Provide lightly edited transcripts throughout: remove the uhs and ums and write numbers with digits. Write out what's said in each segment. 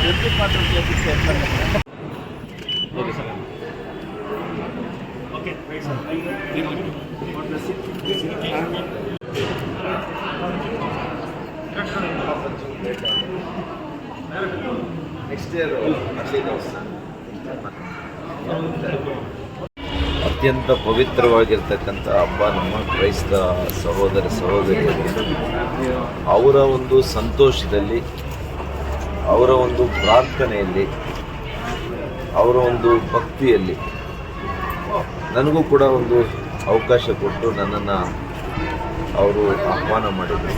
Next year ಅತ್ಯಂತ ಪವಿತ್ರವಾಗಿರ್ತಕ್ಕಂಥ ಹಬ್ಬ ನಮ್ಮ ಕ್ರೈಸ್ತ ಸಹೋದರ ಸಹೋದರಿಯರಿಗೆ ಅವರ ಒಂದು ಸಂತೋಷದಲ್ಲಿ, ಅವರ ಒಂದು ಪ್ರಾರ್ಥನೆಯಲ್ಲಿ, ಅವರ ಒಂದು ಭಕ್ತಿಯಲ್ಲಿ ನನಗೂ ಕೂಡ ಒಂದು ಅವಕಾಶ ಕೊಟ್ಟು ನನ್ನನ್ನು ಅವರು ಆಹ್ವಾನ ಮಾಡಿದರು.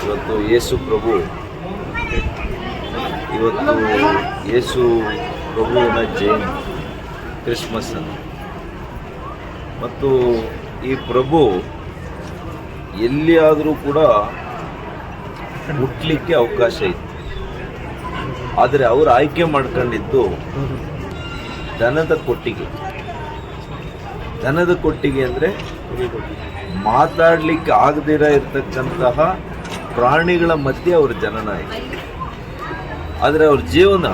ಇವತ್ತು ಯೇಸು ಪ್ರಭು, ಇವತ್ತು ಯೇಸು ಪ್ರಭುವಿನ ಜಯಂತಿ, ಕ್ರಿಸ್ಮಸ್ ಅನ್ನು, ಮತ್ತು ಈ ಪ್ರಭು ಎಲ್ಲಿಯಾದರೂ ಕೂಡ ಹುಟ್ಟಲಿಕ್ಕೆ ಅವಕಾಶ ಇತ್ತು. ಆದರೆ ಅವರು ಆಯ್ಕೆ ಮಾಡ್ಕೊಂಡಿದ್ದು ದನದ ಕೊಟ್ಟಿಗೆ. ದನದ ಕೊಟ್ಟಿಗೆ ಅಂದರೆ ಮಾತಾಡಲಿಕ್ಕೆ ಆಗದಿರ ಇರತಕ್ಕಂತಹ ಪ್ರಾಣಿಗಳ ಮಧ್ಯೆ ಅವ್ರ ಜನನ ಆಯಿತು. ಆದರೆ ಅವ್ರ ಜೀವನ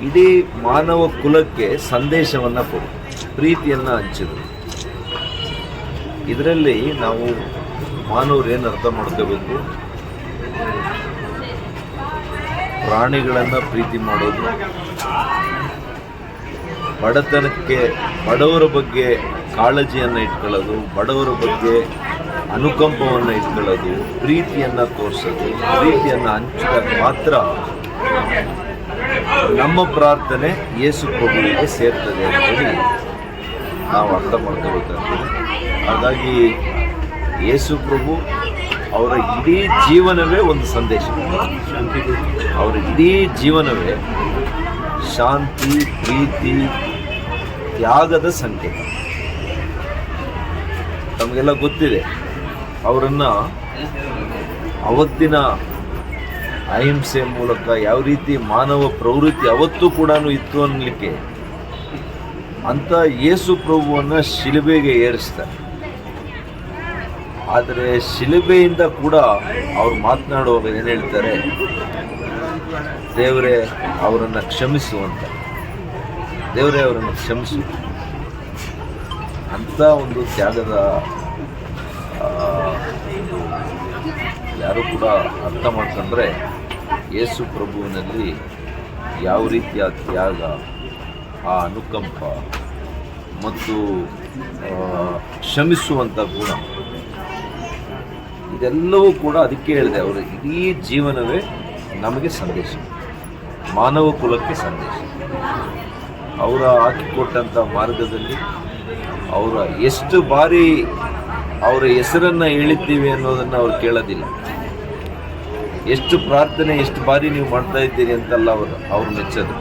ಇಡೀ ಮಾನವ ಕುಲಕ್ಕೆ ಸಂದೇಶವನ್ನು ಕೊಡು, ಪ್ರೀತಿಯನ್ನು ಹಂಚಿದರು. ಇದರಲ್ಲಿ ನಾವು ಮಾನವರು ಏನು ಅರ್ಥ ಮಾಡ್ಕೋಬೇಕು? ಪ್ರಾಣಿಗಳನ್ನು ಪ್ರೀತಿ ಮಾಡೋದು, ಬಡತನಕ್ಕೆ ಬಡವರ ಬಗ್ಗೆ ಕಾಳಜಿಯನ್ನು ಇಟ್ಕೊಳ್ಳೋದು, ಬಡವರ ಬಗ್ಗೆ ಅನುಕಂಪವನ್ನು ಇಟ್ಕೊಳ್ಳೋದು, ಪ್ರೀತಿಯನ್ನು ತೋರಿಸೋದು, ಪ್ರೀತಿಯನ್ನು ಹಂಚಿದಾಗ ಮಾತ್ರ ನಮ್ಮ ಪ್ರಾರ್ಥನೆ ಯೇಸು ಪ್ರಭುವಿಗೆ ಸೇರ್ತದೆ ಅಂತೇಳಿ ನಾವು ಅರ್ಥ ಮಾಡ್ಕೋಬೇಕಾಗ್ತದೆ. ಹಾಗಾಗಿ ಯೇಸು ಪ್ರಭು ಅವರ ಇಡೀ ಜೀವನವೇ ಒಂದು ಸಂದೇಶ. ಅವರ ಇಡೀ ಜೀವನವೇ ಶಾಂತಿ, ಪ್ರೀತಿ, ತ್ಯಾಗದ ಸಂಕೇತ. ನಮಗೆಲ್ಲ ಗೊತ್ತಿದೆ ಅವರನ್ನು ಅವತ್ತಿನ ಅಹಿಂಸೆ ಮೂಲಕ ಯಾವ ರೀತಿ ಮಾನವ ಪ್ರವೃತ್ತಿ ಅವತ್ತೂ ಕೂಡ ಇತ್ತು ಅನ್ನಲಿಕ್ಕೆ ಅಂತ ಯೇಸು ಪ್ರಭುವನ್ನು ಶಿಲುಬೆಗೆ ಏರಿಸ್ತಾರೆ. ಆದರೆ ಶಿಲುಬೆಯಿಂದ ಕೂಡ ಅವ್ರು ಮಾತನಾಡುವಾಗ ಏನು ಹೇಳ್ತಾರೆ? ದೇವರೇ ಅವರನ್ನು ಕ್ಷಮಿಸುವಂತ, ದೇವರೇ ಅವರನ್ನು ಕ್ಷಮಿಸು ಅಂತ ಒಂದು ತ್ಯಾಗದ ಯಾರು ಕೂಡ ಅರ್ಥ ಮಾಡ್ಕೊಂಡ್ರೆ ಯೇಸು ಪ್ರಭುವಿನಲ್ಲಿ ಯಾವ ರೀತಿಯ ತ್ಯಾಗ, ಆ ಅನುಕಂಪ ಮತ್ತು ಕ್ಷಮಿಸುವಂಥ ಗುಣ, ಇದೆಲ್ಲವೂ ಕೂಡ ಅದಕ್ಕೆ ಹೇಳಿದೆ. ಅವರ ಇಡೀ ಜೀವನವೇ ನಮಗೆ ಸಂದೇಶ, ಮಾನವ ಕುಲಕ್ಕೆ ಸಂದೇಶ. ಅವರ ಹಾಕಿಕೊಟ್ಟಂಥ ಮಾರ್ಗದಲ್ಲಿ ಅವರ ಎಷ್ಟು ಬಾರಿ ಅವರ ಹೆಸರನ್ನು ಹೇಳಿದ್ದೀವಿ ಅನ್ನೋದನ್ನು ಅವ್ರು ಕೇಳೋದಿಲ್ಲ. ಎಷ್ಟು ಪ್ರಾರ್ಥನೆ ಎಷ್ಟು ಬಾರಿ ನೀವು ಮಾಡ್ತಾ ಇದ್ದೀರಿ ಅಂತಲ್ಲ ಅವ್ರು ಮೆಚ್ಚೋದು.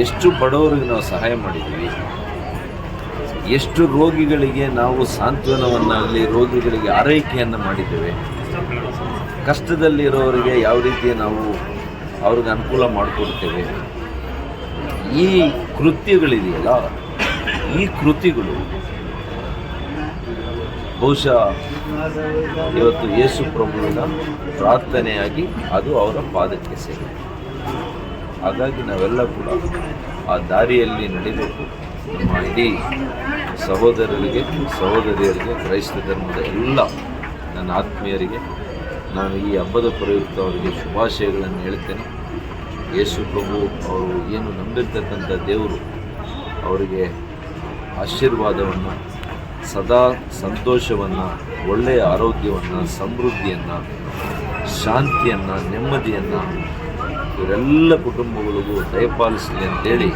ಎಷ್ಟು ಬಡವರಿಗೆ ನಾವು ಸಹಾಯ ಮಾಡಿದ್ದೀವಿ, ಎಷ್ಟು ರೋಗಿಗಳಿಗೆ ನಾವು ಸಾಂತ್ವನವನ್ನಾಗಲಿ, ರೋಗಿಗಳಿಗೆ ಆರೈಕೆಯನ್ನು ಮಾಡಿದ್ದೇವೆ, ಕಷ್ಟದಲ್ಲಿರೋರಿಗೆ ಯಾವ ರೀತಿ ನಾವು ಅವ್ರಿಗೆ ಅನುಕೂಲ ಮಾಡಿಕೊಡ್ತೇವೆ. ಈ ಕೃತ್ಯಗಳಿದೆಯಲ್ಲ, ಈ ಕೃತಿಗಳು ಬಹುಶಃ ಇವತ್ತು ಯೇಸು ಪ್ರಭುವಿನ ಪ್ರಾರ್ಥನೆಯಾಗಿ ಅದು ಅವರ ಪಾದಕ್ಕೆ ಸೇರಿದೆ. ಹಾಗಾಗಿ ನಾವೆಲ್ಲ ಕೂಡ ಆ ದಾರಿಯಲ್ಲಿ ನಡಿಬೇಕು. ನಮ್ಮ ಇಡೀ ಸಹೋದರರಿಗೆ, ಸಹೋದರಿಯರಿಗೆ, ಕ್ರೈಸ್ತ ಧರ್ಮದ ಎಲ್ಲ ನನ್ನ ಆತ್ಮೀಯರಿಗೆ ನಾನು ಈ ಹಬ್ಬದ ಪ್ರಯುಕ್ತ ಅವರಿಗೆ ಶುಭಾಶಯಗಳನ್ನು ಹೇಳ್ತೇನೆ. ಯೇಸು ಪ್ರಭು ಅವರು ಏನು ನಂಬಿರ್ತಕ್ಕಂಥ ದೇವರು ಅವರಿಗೆ ಆಶೀರ್ವಾದವನ್ನು, ಸದಾ ಸಂತೋಷವನ್ನು, ಒಳ್ಳೆಯ ಆರೋಗ್ಯವನ್ನು, ಸಮೃದ್ಧಿಯನ್ನು, ಶಾಂತಿಯನ್ನು, ನೆಮ್ಮದಿಯನ್ನು ಇವರೆಲ್ಲ ಕುಟುಂಬಗಳಿಗೂ ದಯಪಾಲಿಸಲಿ ಅಂತೇಳಿ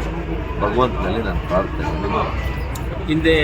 ಭಗವಂತನಲ್ಲಿ ನಾನು ಪ್ರಾರ್ಥನೆ ಹಿಂದೆ